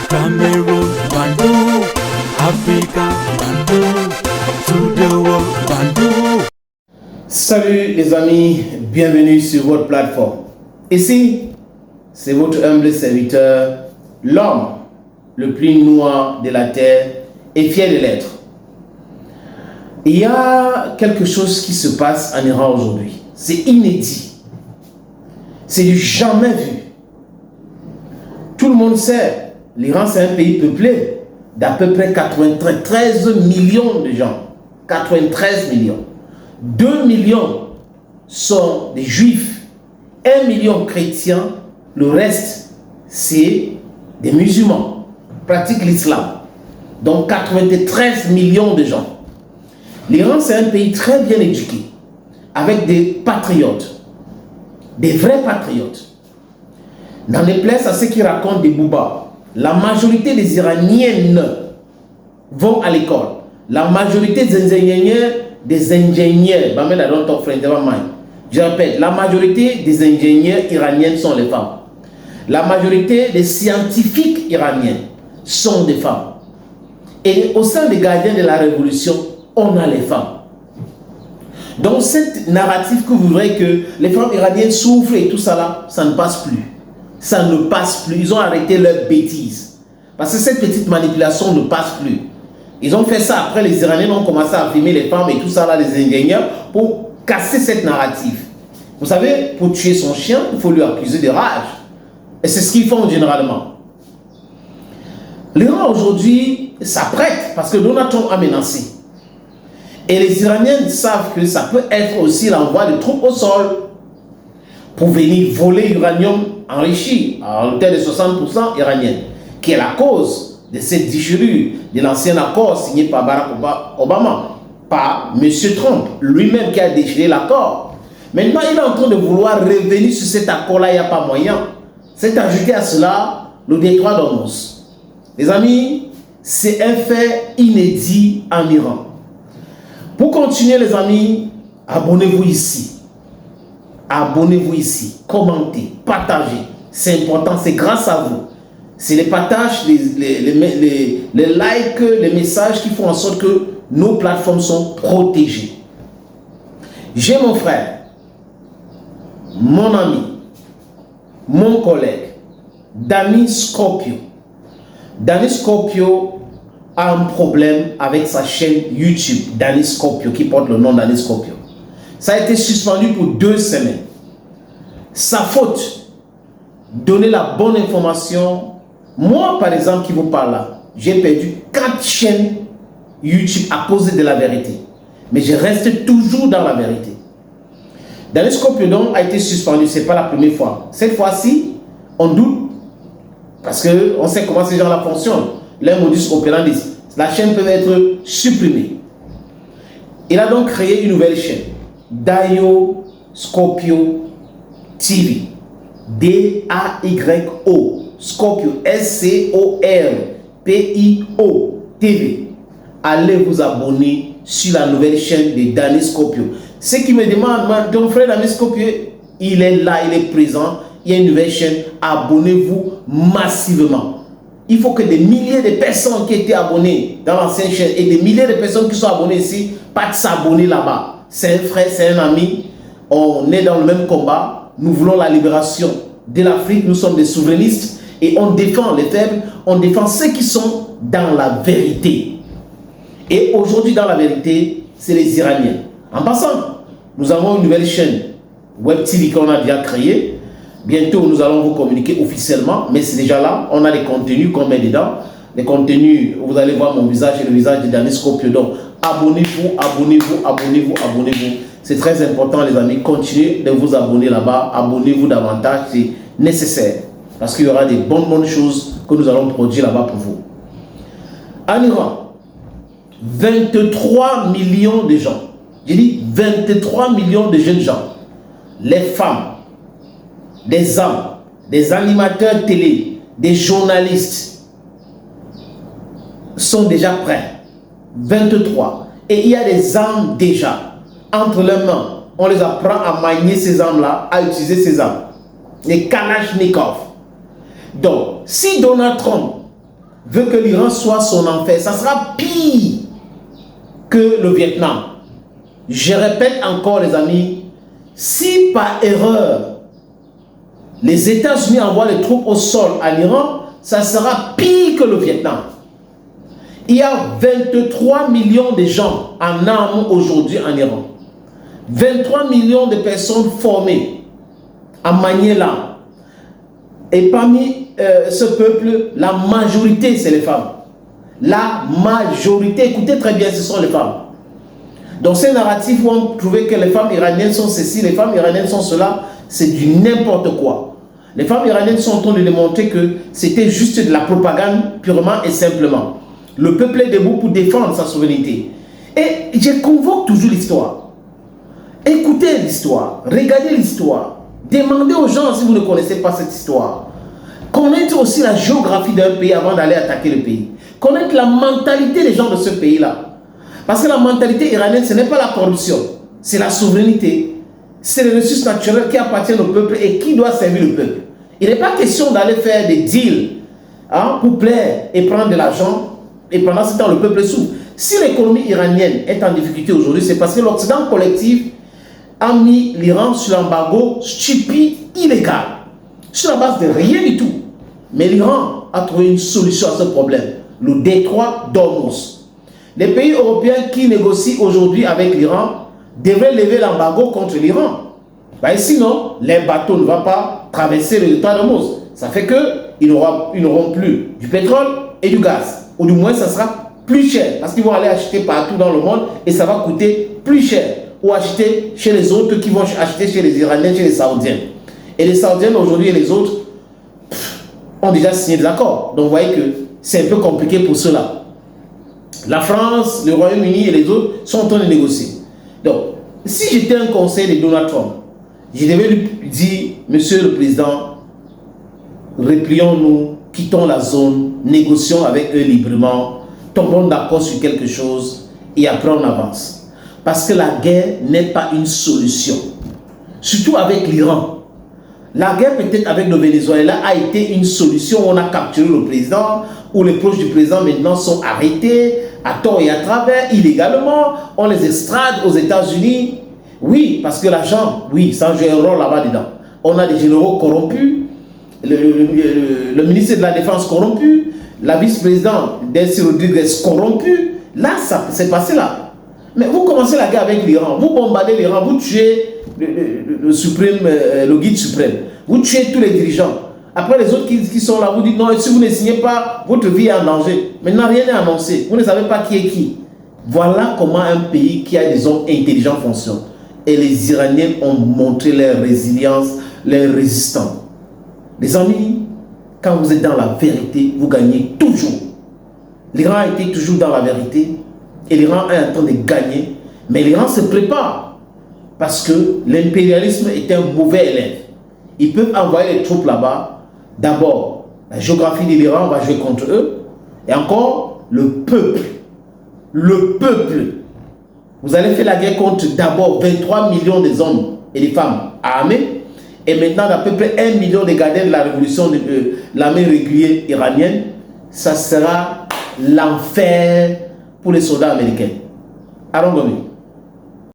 Cameroon, Bandung, Africa, Bandung, to the world, Bandung. Salut les amis, bienvenue sur votre plateforme. Ici, c'est votre humble serviteur, l'homme le plus noir de la terre et fier de l'être. Il y a quelque chose qui se passe en Iran aujourd'hui. C'est inédit. C'est du jamais vu. Tout le monde sait, l'Iran c'est un pays peuplé d'à peu près 93 millions de gens. 93 millions. 2 millions sont des juifs, 1 million chrétiens, le reste c'est des musulmans, pratiquent l'islam. Donc 93 millions de gens. L'Iran c'est un pays très bien éduqué, avec des patriotes, des vrais patriotes. Dans les places à ceux qui racontent des boubas, la majorité des Iraniennes vont à l'école. La majorité des ingénieurs, je répète, la majorité des ingénieurs iraniennes sont les femmes. La majorité des scientifiques iraniens sont des femmes. Et au sein des gardiens de la révolution, on a les femmes. Donc cette narrative que vous voudrez que les femmes iraniennes souffrent et tout ça là, ça ne passe plus. Ça ne passe plus. Ils ont arrêté leur bêtise. Parce que cette petite manipulation ne passe plus. Ils ont fait ça après, les Iraniens ont commencé à filmer les femmes et tout ça là, les ingénieurs, pour casser cette narrative. Vous savez, pour tuer son chien, il faut lui accuser de rage. Et c'est ce qu'ils font généralement. L'Iran aujourd'hui s'apprête parce que Donald Trump a menacé. Et les Iraniens savent que ça peut être aussi l'envoi de troupes au sol pour venir voler l'uranium enrichi à hauteur de 60% iranienne, qui est la cause de cette déchirure de l'ancien accord signé par Barack Obama, par M. Trump, lui-même qui a déchiré l'accord. Maintenant, il est en train de vouloir revenir sur cet accord-là, il n'y a pas moyen. C'est ajouté à cela le détroit d'Ormuz. Les amis, c'est un fait inédit en Iran. Pour continuer les amis, abonnez-vous ici. Abonnez-vous ici, commentez, partagez. C'est important, c'est grâce à vous. C'est les partages, les likes, les messages qui font en sorte que nos plateformes sont protégées. J'ai mon frère, mon ami, mon collègue, Danny Scorpio. Danny Scorpio a un problème avec sa chaîne YouTube, Danny Scorpio, qui porte le nom Danny Scorpio. Ça a été suspendu pour 2 semaines. Sa faute, donner la bonne information. Moi, par exemple, qui vous parle là, j'ai perdu 4 chaînes YouTube à cause de la vérité. Mais je reste toujours dans la vérité. Danny Scorpio donc a été suspendu, ce n'est pas la première fois. Cette fois-ci, on doute, parce qu'on sait comment ces gens-là fonctionnent. Les modus operandi, la chaîne peut être supprimée. Il a donc créé une nouvelle chaîne, Dayo Scorpio TV. D-A-Y-O Scorpio, S-C-O-R-P-I-O TV. Allez vous abonner sur la nouvelle chaîne de Danny Scorpio. Ceux qui me demandent, ton frère Danny Scorpio, il est là, il est présent. Il y a une nouvelle chaîne. Abonnez-vous massivement. Il faut que des milliers de personnes qui étaient abonnées dans l'ancienne chaîne et des milliers de personnes qui sont abonnées ici, pas de s'abonner là-bas. C'est un frère, c'est un ami. On est dans le même combat. Nous voulons la libération de l'Afrique. Nous sommes des souverainistes et on défend les faibles. On défend ceux qui sont dans la vérité. Et aujourd'hui, dans la vérité, c'est les Iraniens. En passant, nous avons une nouvelle chaîne Web TV qu'on a déjà créée. Bientôt, nous allons vous communiquer officiellement, mais c'est déjà là. On a les contenus qu'on met dedans. Les contenus, vous allez voir mon visage et le visage de Danny Scorpio. Donc, abonnez-vous, abonnez-vous, abonnez-vous, abonnez-vous. C'est très important, les amis. Continuez de vous abonner là-bas. Abonnez-vous davantage, c'est nécessaire. Parce qu'il y aura des bonnes choses que nous allons produire là-bas pour vous. En Iran, 23 millions de gens. J'ai dit 23 millions de jeunes gens. Les femmes, des hommes, des animateurs télé, des journalistes sont déjà prêts. 23. Et il y a des armes déjà entre leurs mains. On les apprend à manier ces armes-là, à utiliser ces armes. Les Kalachnikov. Donc, si Donald Trump veut que l'Iran soit son enfer. Ça sera pire que le Vietnam. Je répète encore, les amis, si par erreur, les États-Unis envoient les troupes au sol à l'Iran, ça sera pire que le Vietnam. Il y a 23 millions de gens en armes aujourd'hui en Iran. 23 millions de personnes formées en manier l'arme. Et parmi ce peuple, la majorité, c'est les femmes. La majorité, écoutez très bien, ce sont les femmes. Donc ces narratifs où on trouvait que les femmes iraniennes sont ceci, les femmes iraniennes sont cela, c'est du n'importe quoi. Les femmes iraniennes sont en train de démontrer que c'était juste de la propagande purement et simplement. Le peuple est debout pour défendre sa souveraineté. Et je convoque toujours l'histoire. Écoutez l'histoire, regardez l'histoire. Demandez aux gens si vous ne connaissez pas cette histoire. Connaître aussi la géographie d'un pays avant d'aller attaquer le pays. Connaître la mentalité des gens de ce pays-là. Parce que la mentalité iranienne, ce n'est pas la corruption, c'est la souveraineté. C'est les ressources naturelles qui appartiennent au peuple et qui doit servir le peuple. Il n'est pas question d'aller faire des deals pour plaire et prendre de l'argent et pendant ce temps le peuple souffre. Si l'économie iranienne est en difficulté aujourd'hui, c'est parce que l'Occident collectif a mis l'Iran sur l'embargo stupide, illégal, sur la base de rien du tout. Mais l'Iran a trouvé une solution à ce problème, le détroit d'Ormuz. Les pays européens qui négocient aujourd'hui avec l'Iran devraient lever l'embargo contre l'Iran. Sinon, les bateaux ne vont pas traverser le détroit d'Ormuz. Ça fait qu'ils n'auront plus du pétrole et du gaz. Ou du moins, ça sera plus cher. Parce qu'ils vont aller acheter partout dans le monde et ça va coûter plus cher. Ou acheter chez les autres qui vont acheter chez les Iraniens, chez les Saoudiens. Et les Saoudiens aujourd'hui et les autres ont déjà signé des accords. Donc vous voyez que c'est un peu compliqué pour cela. La France, le Royaume-Uni et les autres sont en train de négocier. Donc, si j'étais un conseil de Donald Trump, je devais lui dire, Monsieur le Président, replions-nous, quittons la zone, négocions avec eux librement, tombons d'accord sur quelque chose et après on avance. Parce que la guerre n'est pas une solution. Surtout avec l'Iran. La guerre peut-être avec le Venezuela a été une solution. On a capturé le président, où les proches du président maintenant sont arrêtés, à tort et à travers, illégalement. On les extrade aux États-Unis. Oui, parce que l'argent, oui, ça joue un rôle là-bas dedans. On a des généraux corrompus, le ministre de la Défense corrompu, la vice-présidente Delcy Rodriguez corrompue. Là, ça s'est passé là. Mais vous commencez la guerre avec l'Iran, vous bombardez l'Iran, vous tuez le guide suprême, vous tuez tous les dirigeants. Après les autres qui sont là, vous dites non, si vous ne signez pas, votre vie est en danger. Maintenant, rien n'est annoncé, vous ne savez pas qui est qui. Voilà comment un pays qui a des hommes intelligents fonctionne. Et les Iraniens ont montré leur résilience, leur résistance. Les amis, quand vous êtes dans la vérité, vous gagnez toujours. L'Iran a été toujours dans la vérité et l'Iran est en train de gagner. Mais l'Iran se prépare parce que l'impérialisme est un mauvais élève. Ils peuvent envoyer les troupes là-bas. D'abord, la géographie de l'Iran va jouer contre eux. Et encore, le peuple. Le peuple. Vous allez faire la guerre contre d'abord 23 millions des hommes et des femmes armés. Et maintenant, d'à peu près 1 million de gardiens de la révolution de l'armée régulière iranienne. Ça sera l'enfer pour les soldats américains. Allons,